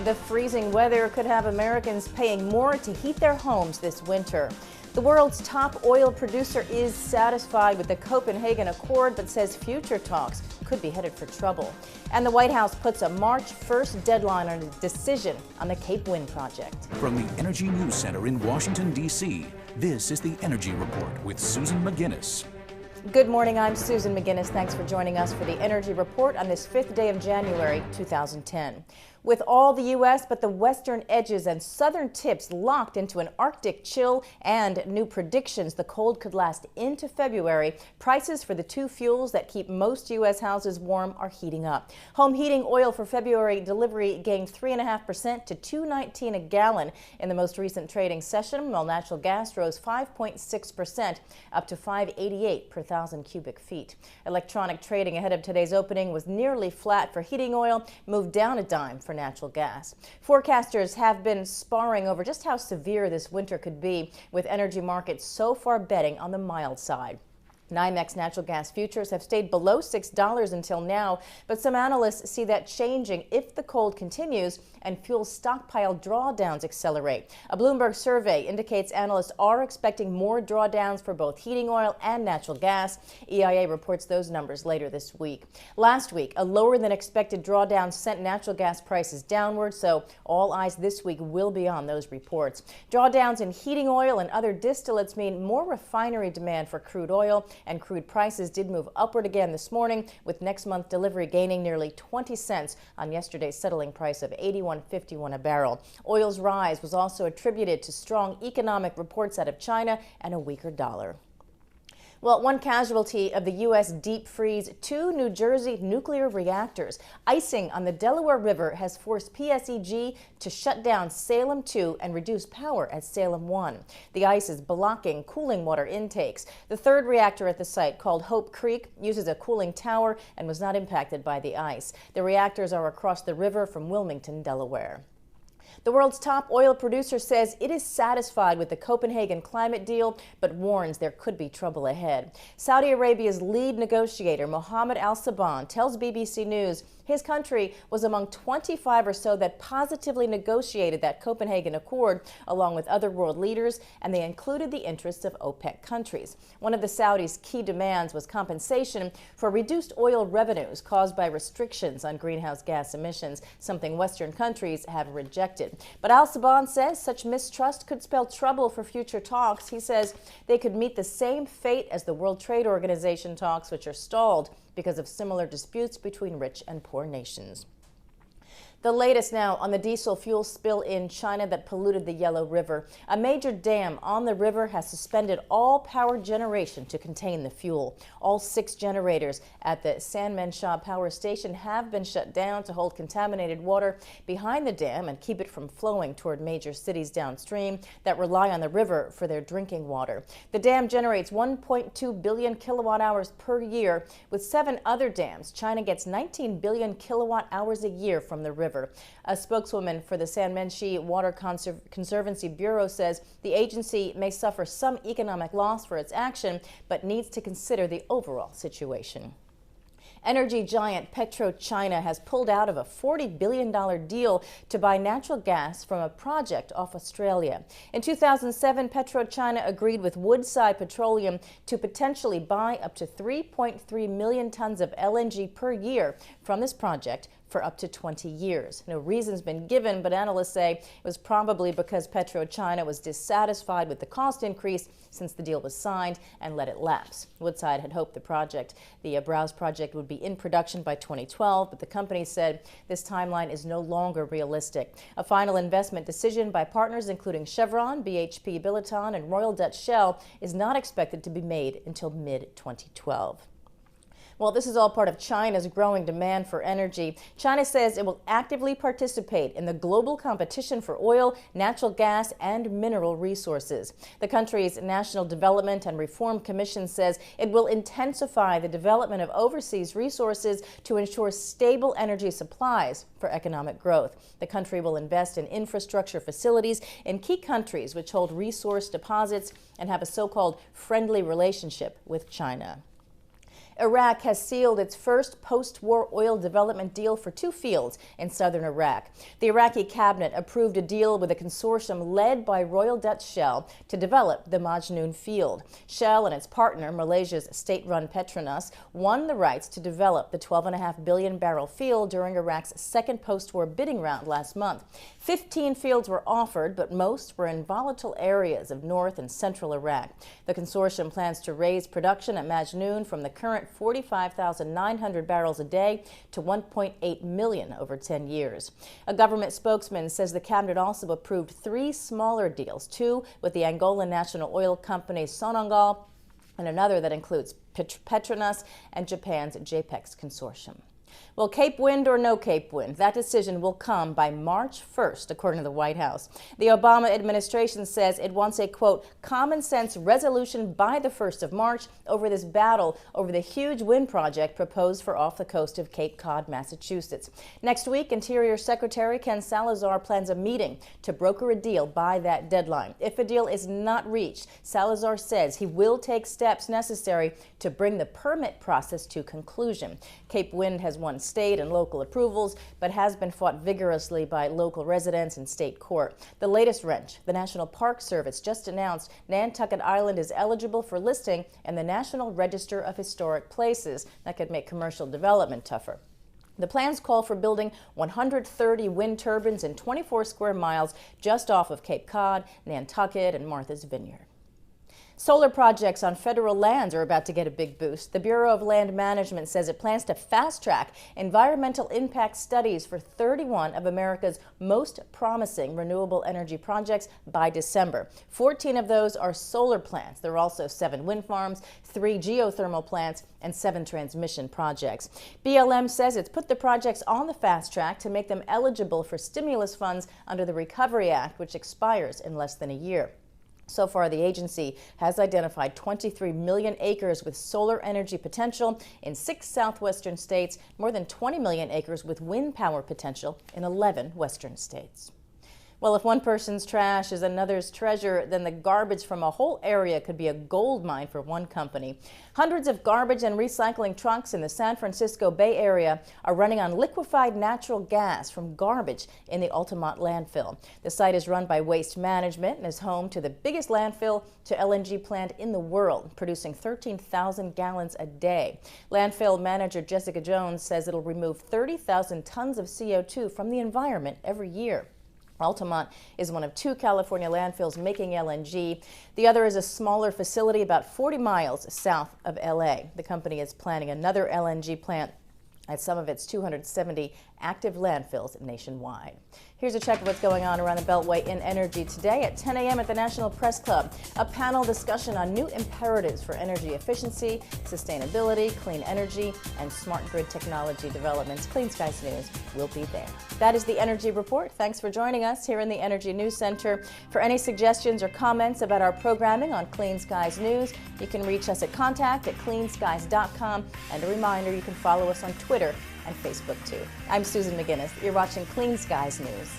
The freezing weather could have Americans paying more to heat their homes this winter. The world's top oil producer is satisfied with the Copenhagen Accord, but says future talks could be headed for trouble. And the White House puts a March 1st deadline on a decision on the Cape Wind project. From the Energy News Center in Washington, D.C., this is the Energy Report with Susan McGinnis. Good morning, I'm Susan McGinnis. Thanks for joining us for the Energy Report on this 5th day of January 2010. With all the U.S. but the western edges and southern tips locked into an Arctic chill and new predictions the cold could last into February, prices for the two fuels that keep most U.S. houses warm are heating up. Home heating oil for February delivery gained 3.5% to $2.19 a gallon in the most recent trading session, while natural gas rose 5.6% up to $5.88 per thousand cubic feet. Electronic trading ahead of today's opening was nearly flat for heating oil, moved down a dime for natural gas. Forecasters have been sparring over just how severe this winter could be, with energy markets so far betting on the mild side. NYMEX natural gas futures have stayed below $6 until now, but some analysts see that changing if the cold continues and fuel stockpile drawdowns accelerate. A Bloomberg survey indicates analysts are expecting more drawdowns for both heating oil and natural gas. EIA reports those numbers later this week. Last week, a lower than expected drawdown sent natural gas prices downward, so all eyes this week will be on those reports. Drawdowns in heating oil and other distillates mean more refinery demand for crude oil, and crude prices did move upward again this morning, with next month delivery gaining nearly 20 cents on yesterday's settling price of $81.51 a barrel. Oil's rise was also attributed to strong economic reports out of China and a weaker dollar. Well, one casualty of the U.S. deep freeze, two New Jersey nuclear reactors. Icing on the Delaware River has forced PSEG to shut down Salem 2 and reduce power at Salem 1. The ice is blocking cooling water intakes. The third reactor at the site, called Hope Creek, uses a cooling tower and was not impacted by the ice. The reactors are across the river from Wilmington, Delaware. The world's top oil producer says it is satisfied with the Copenhagen climate deal, but warns there could be trouble ahead. Saudi Arabia's lead negotiator, Mohammad Al-Sabban, tells BBC News his country was among 25 or so that positively negotiated that Copenhagen Accord, along with other world leaders, and they included the interests of OPEC countries. One of the Saudis' key demands was compensation for reduced oil revenues caused by restrictions on greenhouse gas emissions, something Western countries have rejected. But Al-Sabban says such mistrust could spell trouble for future talks. He says they could meet the same fate as the World Trade Organization talks, which are stalled because of similar disputes between rich and poor nations. The latest now on the diesel fuel spill in China that polluted the Yellow River. A major dam on the river has suspended all power generation to contain the fuel. All 6 generators at the Sanmenxia power station have been shut down to hold contaminated water behind the dam and keep it from flowing toward major cities downstream that rely on the river for their drinking water. The dam generates 1.2 billion kilowatt hours per year. With 7 other dams, China gets 19 billion kilowatt hours a year from the river. A spokeswoman for the Sanmenxia Water Conservancy Bureau says the agency may suffer some economic loss for its action, but needs to consider the overall situation. Energy giant PetroChina has pulled out of a $40 billion deal to buy natural gas from a project off Australia. In 2007, PetroChina agreed with Woodside Petroleum to potentially buy up to 3.3 million tons of LNG per year from this project for up to 20 years. No reason's been given, but analysts say it was probably because PetroChina was dissatisfied with the cost increase since the deal was signed and let it lapse. Woodside had hoped the Browse project would be in production by 2012, but the company said this timeline is no longer realistic. A final investment decision by partners including Chevron, BHP Billiton, and Royal Dutch Shell is not expected to be made until mid-2012. Well, this is all part of China's growing demand for energy. China says it will actively participate in the global competition for oil, natural gas, and mineral resources. The country's National Development and Reform Commission says it will intensify the development of overseas resources to ensure stable energy supplies for economic growth. The country will invest in infrastructure facilities in key countries which hold resource deposits and have a so-called friendly relationship with China. Iraq has sealed its first post-war oil development deal for 2 fields in southern Iraq. The Iraqi cabinet approved a deal with a consortium led by Royal Dutch Shell to develop the Majnoon field. Shell and its partner, Malaysia's state-run Petronas, won the rights to develop the 12.5 billion barrel field during Iraq's second post-war bidding round last month. 15 fields were offered, but most were in volatile areas of north and central Iraq. The consortium plans to raise production at Majnoon from the current 45,900 barrels a day to 1.8 million over 10 years. A government spokesman says the cabinet also approved 3 smaller deals, 2 with the Angolan national oil company Sonangol and another that includes Petronas and Japan's JPEX consortium. Well, Cape Wind or no Cape Wind, that decision will come by March 1st, according to the White House. The Obama administration says it wants a, quote, common sense resolution by the 1st of March over this battle over the huge wind project proposed for off the coast of Cape Cod, Massachusetts. Next week, Interior Secretary Ken Salazar plans a meeting to broker a deal by that deadline. If a deal is not reached, Salazar says he will take steps necessary to bring the permit process to conclusion. Cape Wind has won state and local approvals, but has been fought vigorously by local residents and state court. The latest wrench, the National Park Service just announced Nantucket Island is eligible for listing in the National Register of Historic Places. That could make commercial development tougher. The plans call for building 130 wind turbines in 24 square miles just off of Cape Cod, Nantucket, and Martha's Vineyard. Solar projects on federal lands are about to get a big boost. The Bureau of Land Management says it plans to fast-track environmental impact studies for 31 of America's most promising renewable energy projects by December. 14 of those are solar plants. There are also 7 wind farms, 3 geothermal plants, and 7 transmission projects. BLM says it's put the projects on the fast track to make them eligible for stimulus funds under the Recovery Act, which expires in less than a year. So far, the agency has identified 23 million acres with solar energy potential in 6 southwestern states, more than 20 million acres with wind power potential in 11 western states. Well, if one person's trash is another's treasure, then the garbage from a whole area could be a gold mine for one company. Hundreds of garbage and recycling trucks in the San Francisco Bay Area are running on liquefied natural gas from garbage in the Altamont landfill. The site is run by Waste Management and is home to the biggest landfill to LNG plant in the world, producing 13,000 gallons a day. Landfill manager Jessica Jones says it'll remove 30,000 tons of CO2 from the environment every year. Altamont is one of 2 California landfills making LNG. The other is a smaller facility about 40 miles south of LA. The company is planning another LNG plant at some of its 270 active landfills nationwide. Here's a check of what's going on around the Beltway in energy today at 10 a.m. at the National Press Club. A panel discussion on new imperatives for energy efficiency, sustainability, clean energy, and smart grid technology developments. Clean Skies News will be there. That is the Energy Report. Thanks for joining us here in the Energy News Center. For any suggestions or comments about our programming on Clean Skies News, you can reach us at contact@cleanskies.com. And a reminder, you can follow us on Twitter and Facebook too. I'm Susan McGinnis. You're watching Clean Skies News.